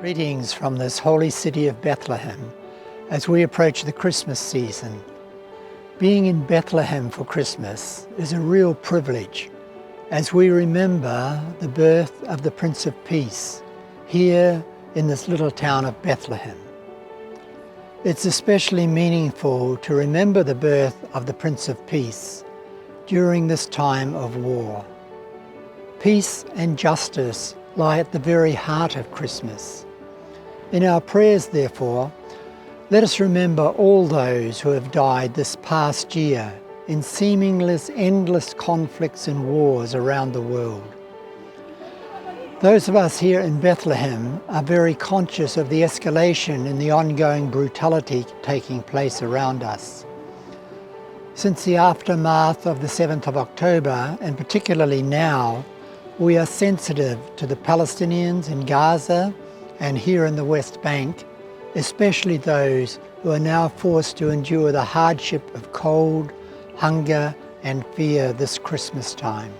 Greetings from this holy city of Bethlehem as we approach the Christmas season. Being in Bethlehem for Christmas is a real privilege as we remember the birth of the Prince of Peace here in this little town of Bethlehem. It's especially meaningful to remember the birth of the Prince of Peace during this time of war. Peace and justice lie at the very heart of Christmas. In our prayers, therefore, let us remember all those who have died this past year in seemingly endless conflicts and wars around the world. Those of us here in Bethlehem are very conscious of the escalation in the ongoing brutality taking place around us. Since the aftermath of the 7th of October, and particularly now, we are sensitive to the Palestinians in Gaza and here in the West Bank, especially those who are now forced to endure the hardship of cold, hunger and fear this Christmas time.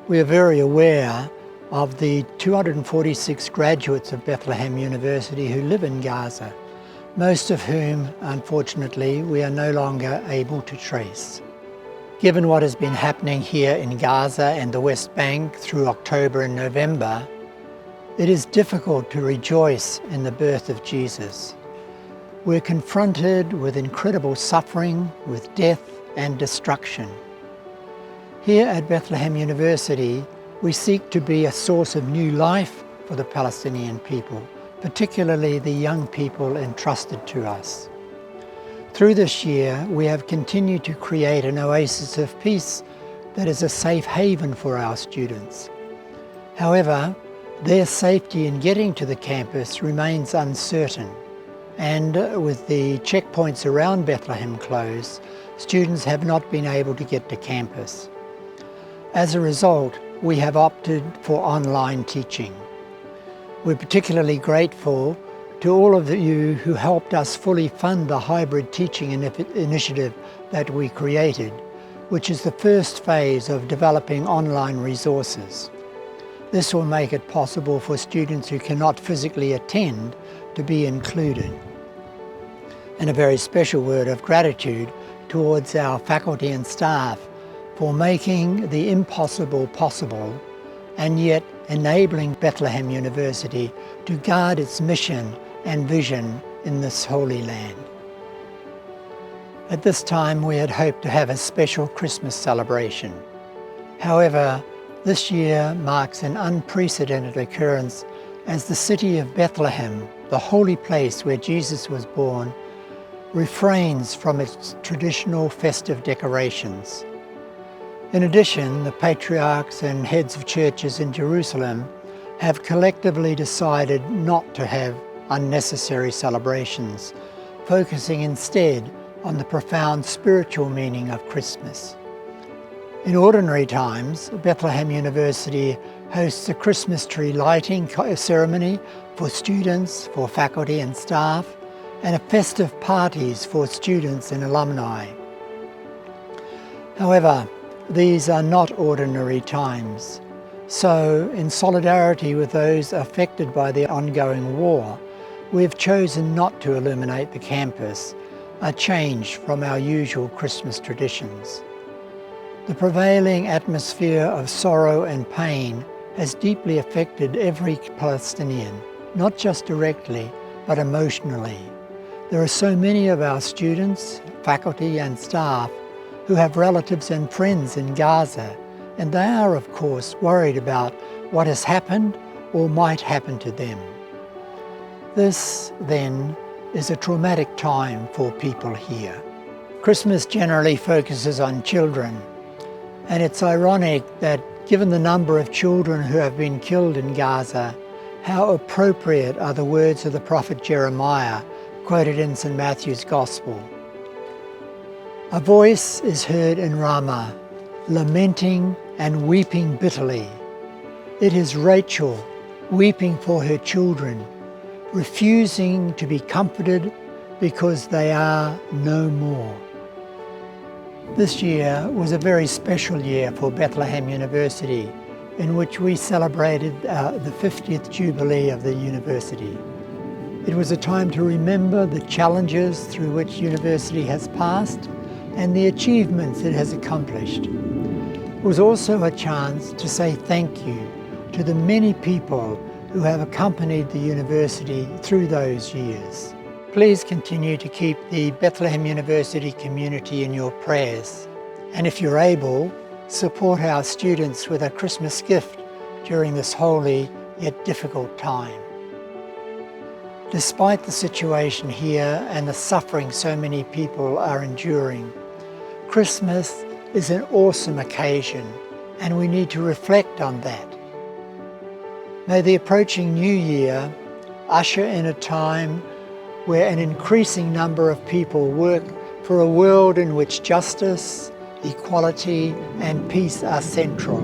We are very aware of the 246 graduates of Bethlehem University who live in Gaza, most of whom, unfortunately, we are no longer able to trace. Given what has been happening here in Gaza and the West Bank through October and November, it is difficult to rejoice in the birth of Jesus. We're confronted with incredible suffering, with death and destruction. Here at Bethlehem University, we seek to be a source of new life for the Palestinian people, particularly the young people entrusted to us. Through this year, we have continued to create an oasis of peace that is a safe haven for our students. However, their safety in getting to the campus remains uncertain, and with the checkpoints around Bethlehem closed, students have not been able to get to campus. As a result, we have opted for online teaching. We're particularly grateful to all of you who helped us fully fund the hybrid teaching initiative that we created, which is the first phase of developing online resources. This will make it possible for students who cannot physically attend to be included. And a very special word of gratitude towards our faculty and staff for making the impossible possible and yet enabling Bethlehem University to guard its mission and vision in this holy land. At this time, we had hoped to have a special Christmas celebration. However, this year marks an unprecedented occurrence as the city of Bethlehem, the holy place where Jesus was born, refrains from its traditional festive decorations. In addition, the patriarchs and heads of churches in Jerusalem have collectively decided not to have unnecessary celebrations, focusing instead on the profound spiritual meaning of Christmas. In ordinary times, Bethlehem University hosts a Christmas tree lighting ceremony for students, for faculty and staff, and festive parties for students and alumni. However, these are not ordinary times. So, in solidarity with those affected by the ongoing war, we have chosen not to illuminate the campus, a change from our usual Christmas traditions. The prevailing atmosphere of sorrow and pain has deeply affected every Palestinian, not just directly, but emotionally. There are so many of our students, faculty and staff who have relatives and friends in Gaza, and they are, of course, worried about what has happened or might happen to them. This, then, is a traumatic time for people here. Christmas generally focuses on children, and it's ironic that, given the number of children who have been killed in Gaza, how appropriate are the words of the prophet Jeremiah, quoted in St. Matthew's Gospel. A voice is heard in Ramah, lamenting and weeping bitterly. It is Rachel weeping for her children, refusing to be comforted because they are no more. This year was a very special year for Bethlehem University in which we celebrated the 50th Jubilee of the university. It was a time to remember the challenges through which university has passed and the achievements it has accomplished. It was also a chance to say thank you to the many people who have accompanied the university through those years. Please continue to keep the Bethlehem University community in your prayers. And if you're able, support our students with a Christmas gift during this holy yet difficult time. Despite the situation here and the suffering so many people are enduring, Christmas is an awesome occasion and we need to reflect on that. May the approaching New Year usher in a time where an increasing number of people work for a world in which justice, equality and peace are central.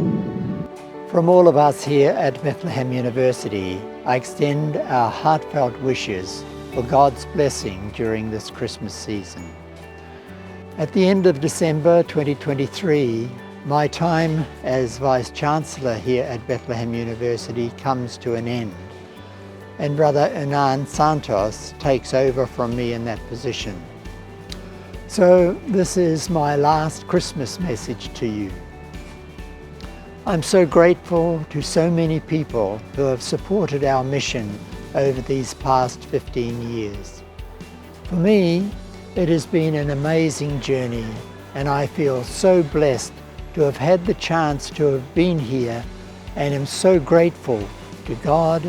From all of us here at Bethlehem University, I extend our heartfelt wishes for God's blessing during this Christmas season. At the end of December 2023, my time as Vice-Chancellor here at Bethlehem University comes to an end, and Brother Hernan Santos takes over from me in that position. So this is my last Christmas message to you. I'm so grateful to so many people who have supported our mission over these past 15 years. For me, it has been an amazing journey, and I feel so blessed to have had the chance to have been here, and am so grateful to God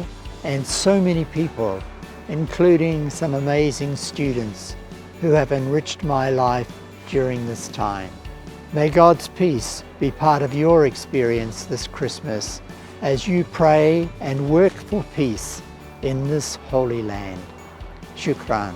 and so many people, including some amazing students who have enriched my life during this time. May God's peace be part of your experience this Christmas as you pray and work for peace in this holy land. Shukran.